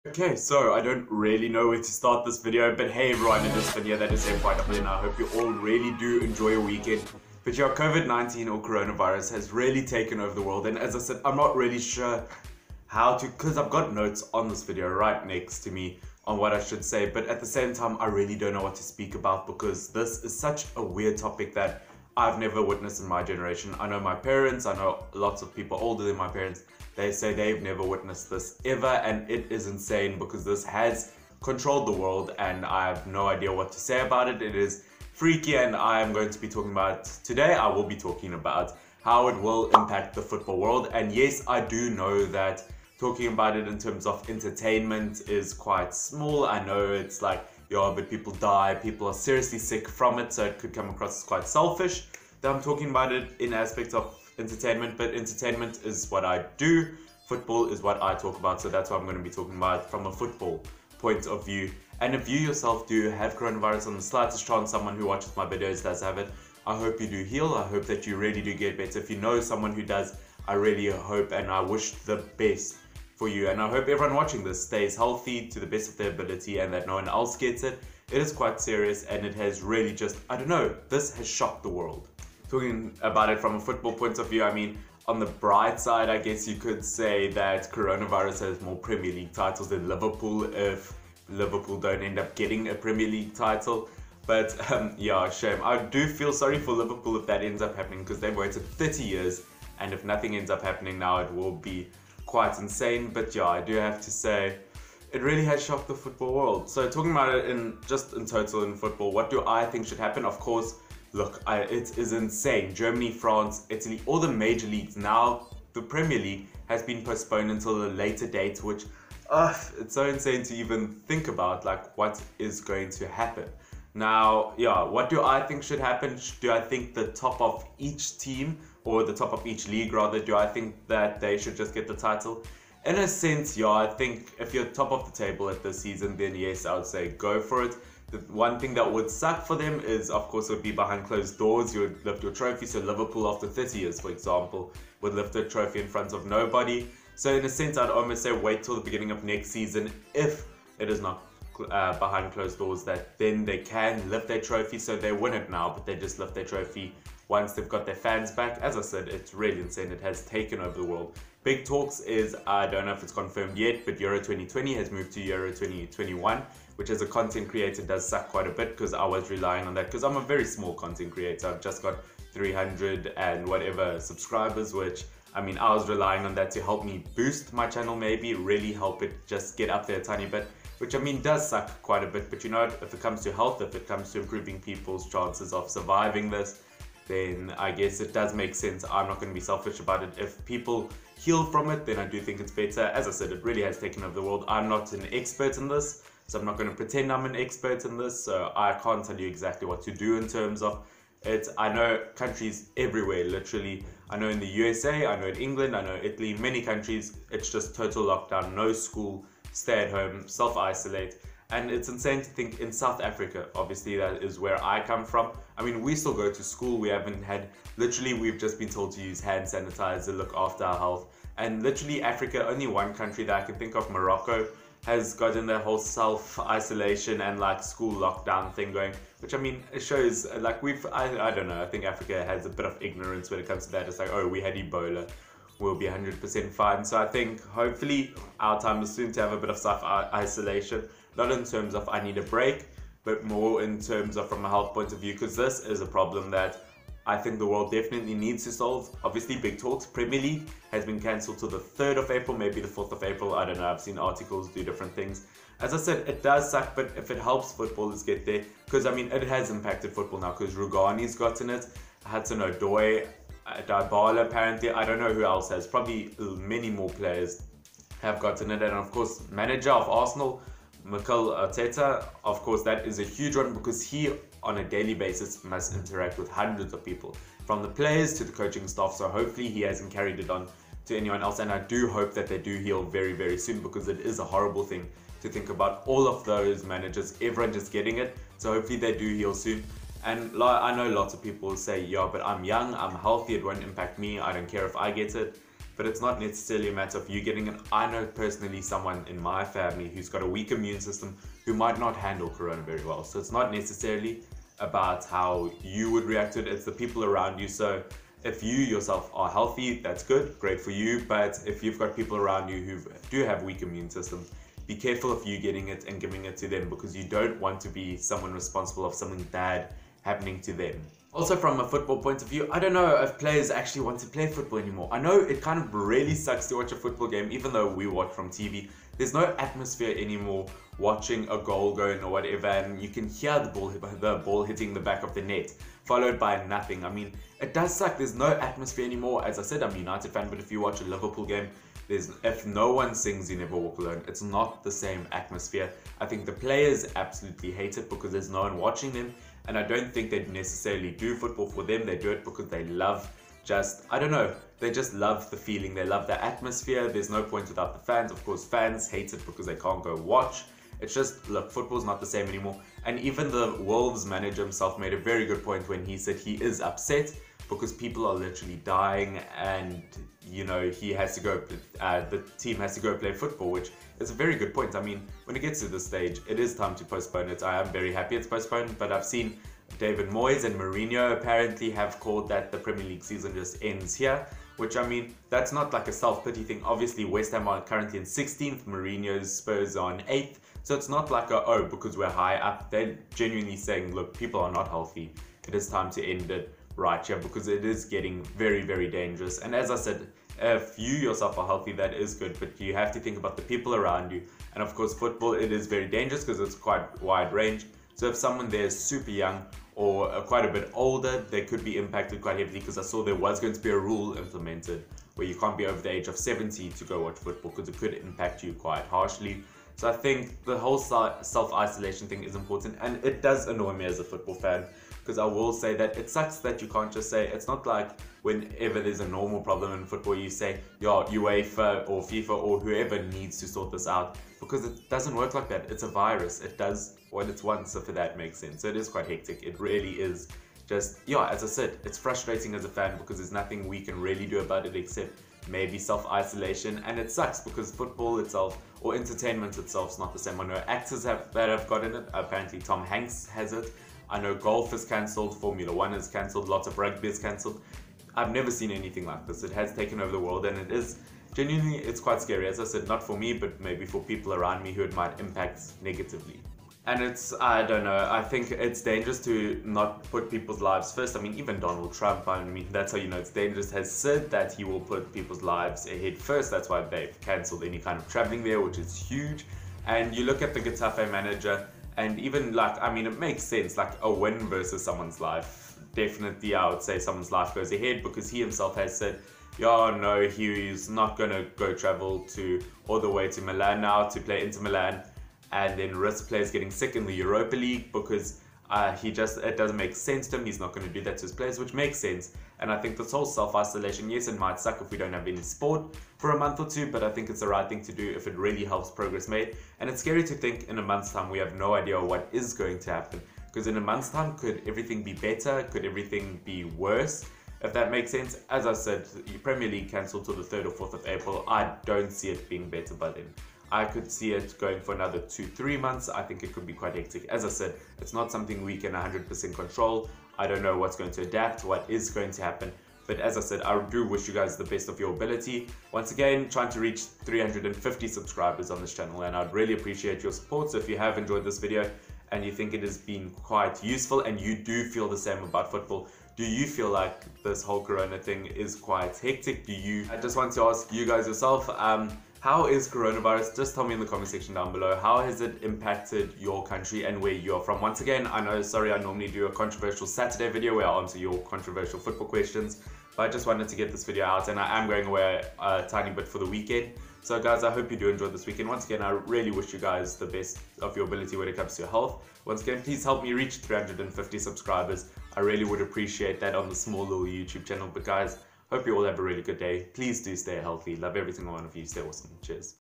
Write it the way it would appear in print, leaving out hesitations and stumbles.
Okay, so I don't really know where to start this video, but hey everyone, it is Finn here, that is MFightUp, and I hope you all really do enjoy your weekend. But yeah, COVID-19 or coronavirus has really taken over the world, and as I said, I'm not really sure how to, because I've got notes on this video right next to me on what I should say, but at the same time, I really don't know what to speak about because this is such a weird topic that I've never witnessed in my generation. I know my parents, I know lots of people older than my parents, they say they've never witnessed this ever, and it is insane because this has controlled the world and I have no idea what to say about it. It is freaky, and I am going to be talking about, today I will be talking about how it will impact the football world. And yes, I do know that talking about it in terms of entertainment is quite small. I know it's like, yeah, but people die, people are seriously sick from it, so it could come across as quite selfish that I'm talking about it in aspects of entertainment, but entertainment is what I do, football is what I talk about, so that's what I'm going to be talking about from a football point of view. And if you yourself do have coronavirus, on the slightest chance someone who watches my videos does have it, I hope you do heal. I hope that you really do get better. If you know someone who does, I really hope and I wish the best for you, and I hope everyone watching this stays healthy to the best of their ability and that no one else gets it. It is quite serious, and it has really just, I don't know, this has shocked the world. Talking about it from a football point of view, I mean, on the bright side, I guess you could say that coronavirus has more Premier League titles than Liverpool if Liverpool don't end up getting a Premier League title. But yeah, shame. I do feel sorry for Liverpool if that ends up happening, because they've waited 30 years, and if nothing ends up happening now, it will be quite insane. But yeah, I do have to say, it really has shocked the football world. So talking about it in total in football, what do I think should happen? Of course, look, it is insane. Germany, France, Italy, all the major leagues. Now, the Premier League has been postponed until a later date, which, it's so insane to even think about, like, what is going to happen. Now, yeah, what do I think should happen? Do I think the top of each team, or the top of each league rather, do I think that they should just get the title? In a sense, yeah, I think if you're top of the table at this season, then yes, I would say go for it. The one thing that would suck for them is, of course, it would be behind closed doors. You would lift your trophy. So Liverpool, after 30 years, for example, would lift a trophy in front of nobody. So in a sense, I'd almost say wait till the beginning of next season, if it is not behind closed doors, that then they can lift their trophy. So they win it now, but they just lift their trophy once they've got their fans back. As I said, it's really insane. It has taken over the world. Big talks is, I don't know if it's confirmed yet, but Euro 2020 has moved to Euro 2021, which as a content creator does suck quite a bit, because I was relying on that, because I'm a very small content creator. I've just got 300 and whatever subscribers, which, I mean, I was relying on that to help me boost my channel, maybe really help it just get up there a tiny bit, which, I mean, does suck quite a bit. But you know, if it comes to health, if it comes to improving people's chances of surviving this, then I guess it does make sense. I'm not going to be selfish about it. If people heal from it, then I do think it's better. As I said, it really has taken over the world. I'm not an expert in this, so I'm not going to pretend I'm an expert in this, so I can't tell you exactly what to do in terms of it. I know countries everywhere, literally. I know in the USA, I know in England, I know Italy, many countries, it's just total lockdown, no school, stay at home, self-isolate. And it's insane to think in South Africa, obviously that is where I come from. I mean, we still go to school. We haven't had, literally we've just been told to use hand sanitizer, look after our health. And literally Africa, only one country that I can think of, Morocco, has gotten the whole self-isolation and like school lockdown thing going, which, I mean, it shows like I don't know, I think Africa has a bit of ignorance when it comes to that. It's like, oh, we had Ebola, we'll be 100% fine. So I think hopefully our time is soon to have a bit of self-isolation. Not in terms of I need a break, but more in terms of from a health point of view, because this is a problem that I think the world definitely needs to solve. Obviously, big talks. Premier League has been cancelled till the 3rd of April, maybe the 4th of April. I don't know. I've seen articles do different things. As I said, it does suck, but if it helps footballers get there, because I mean, it has impacted football now, because Rugani's gotten it, Hudson Odoi, Dybala apparently, I don't know who else has. Probably many more players have gotten it, and of course, manager of Arsenal, Mikel Arteta, of course, that is a huge one, because he on a daily basis must interact with hundreds of people, from the players to the coaching staff. So hopefully he hasn't carried it on to anyone else, and I do hope that they do heal very, very soon, because it is a horrible thing to think about all of those managers, everyone just getting it. So hopefully they do heal soon. And I know lots of people say, yeah, but I'm young, I'm healthy, it won't impact me, I don't care if I get it. but it's not necessarily a matter of you getting it. I know personally someone in my family who's got a weak immune system who might not handle corona very well. So it's not necessarily about how you would react to it, it's the people around you. So if you yourself are healthy, that's good, great for you. But if you've got people around you who do have weak immune systems, be careful of you getting it and giving it to them, because you don't want to be someone responsible of something bad happening to them. Also, from a football point of view, I don't know if players actually want to play football anymore. I know it kind of really sucks to watch a football game, even though we watch from TV. There's no atmosphere anymore watching a goal going or whatever, and you can hear the ball hitting the back of the net, followed by nothing. I mean, it does suck. There's no atmosphere anymore. As I said, I'm a United fan, but if you watch a Liverpool game, if no one sings You Never Walk Alone, it's not the same atmosphere. I think the players absolutely hate it because there's no one watching them, and I don't think they necessarily do football for them. They do it because they love I don't know, they just love the feeling, they love the atmosphere. There's no point without the fans. Of course, fans hate it because they can't go watch. It's just, look, football's not the same anymore. And even the Wolves manager himself made a very good point when he said he is upset because people are literally dying, and you know, he has to go, the team has to go play football, which is a very good point. I mean, when it gets to this stage, it is time to postpone it. I am very happy it's postponed, but I've seen David Moyes and Mourinho apparently have called that the Premier League season just ends here, which, I mean, that's not like a self-pity thing. Obviously, West Ham are currently in 16th, Mourinho's Spurs are on 8th, so it's not like oh, because we're high up. They're genuinely saying, look, people are not healthy. It is time to end it right here, because it is getting very, very dangerous. And as I said, if you yourself are healthy, that is good, but you have to think about the people around you. And of course, football, it is very dangerous because it's quite wide range. So if someone there is super young or quite a bit older, they could be impacted quite heavily, because I saw there was going to be a rule implemented where you can't be over the age of 70 to go watch football, because it could impact you quite harshly. So I think the whole self-isolation thing is important, and it does annoy me as a football fan, because I will say that it sucks that you can't just say, it's not like whenever there's a normal problem in football, you say, yeah, UEFA or FIFA or whoever needs to sort this out, because it doesn't work like that. It's a virus. It does what it wants, if that makes sense. So it is quite hectic. It really is just, yeah, as I said, it's frustrating as a fan because there's nothing we can really do about it except maybe self-isolation, and it sucks because football itself or entertainment itself is not the same. I know actors that have gotten it. Apparently Tom Hanks has it. I know golf is cancelled, Formula 1 is cancelled, lots of rugby is cancelled. I've never seen anything like this. It has taken over the world, and it is genuinely, it's quite scary. As I said, not for me, but maybe for people around me who it might impact negatively. And it's, I don't know, I think it's dangerous to not put people's lives first. I mean, even Donald Trump, I mean, that's how you know it's dangerous, has said that he will put people's lives ahead first. That's why they've cancelled any kind of traveling there, which is huge. And you look at the Getafe manager, and even like, I mean, it makes sense, like a win versus someone's life. Definitely, I would say someone's life goes ahead, because he himself has said, yeah, no, he's not going to go travel all the way to Milan now to play Inter Milan, and then risk players getting sick in the Europa League, because it doesn't make sense to him. He's not going to do that to his players, which makes sense. And I think this whole self-isolation, yes, it might suck if we don't have any sport for a month or two, but I think it's the right thing to do if it really helps progress made. And it's scary to think in a month's time we have no idea what is going to happen, because in a month's time, could everything be better? Could everything be worse? If that makes sense. As I said, the Premier League cancelled till the 3rd or 4th of April. I don't see it being better by then. I could see it going for another 2-3 months. I think it could be quite hectic. As I said, it's not something we can 100% control. I don't know what's going to adapt, what is going to happen. But as I said, I do wish you guys the best of your ability. Once again, trying to reach 350 subscribers on this channel, and I'd really appreciate your support. So if you have enjoyed this video and you think it has been quite useful, and you do feel the same about football, do you feel like this whole corona thing is quite hectic? I just want to ask you guys yourself, how is coronavirus? Just tell me in the comment section down below. How has it impacted your country and where you're from? Once again, I know, sorry, I normally do a controversial Saturday video where I answer your controversial football questions, but I just wanted to get this video out, and I am going away a tiny bit for the weekend. So guys, I hope you do enjoy this weekend. Once again, I really wish you guys the best of your ability when it comes to your health. Once again, please help me reach 350 subscribers. I really would appreciate that on the small little YouTube channel. But guys, hope you all have a really good day. Please do stay healthy. Love every single one of you. Stay awesome. Cheers.